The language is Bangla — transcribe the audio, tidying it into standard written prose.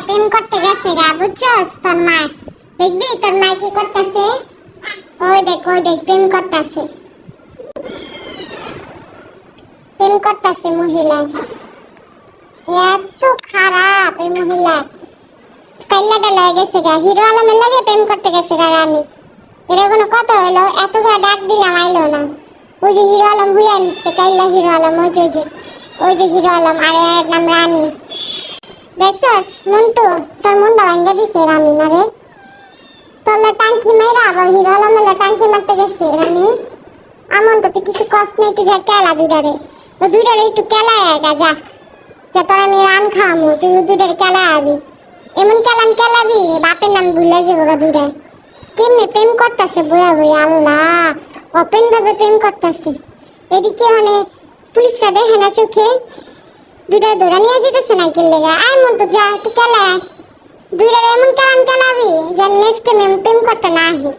প্রেম করতে গেছে গা, বুঝছস? তোর মা দেখবি তোর মা কি করতেছে। ওই দেখ প্রেম করতেছে, প্রেম করতেছে মহিলা। এত খারাপ এই মহিলা। কাইলাটা লাগে গেছে গা, হিরো আলমের লাগে প্রেম করতে গেছে গা রানী। এটা কোনো কথা হলো? এত করে ডাক দিলাম আইলো না। ওই যে হিরো আলম হুইয়া নিচ্ছে, কাইলা হিরো আলম, ওই যে হিরো আলম, আর এর নাম রানী। দেখছস মন্টু, তোর মুন্ডা ভাঙ্গা দিছে রানী না রে। তোর টাঙ্কি মাইরা আবার হিরো আলমের টাঙ্কি মারতে গেছে রানী। আমন তো তুই কিছু কষ্ট নেই, তুই যা কেলা দুইটারে, ও দুইটারে একটু কেলায় আয়গা যা, যা তোর আমি রান খাওয়ামু, তুই দুইটারে কেলায় আবি। এমন কেলাবি বাপের নাম ভুলে যাবো গা দুইটায়। কেমনে প্রেম করতেছে বইয়া বইয়া, আল্লাহ অপেন ভাবে প্রেম করতেছে। এদিকে মানে পুলিশরা দেখে না চোখে, দুইটা ধরে নিয়ে যেতেছে না কেলে গা। আয় মন তো যা একটু কেলায়, দুইটারে এমন কেলাবি যে নেক্সট টাইম প্রেম করতে না আহে।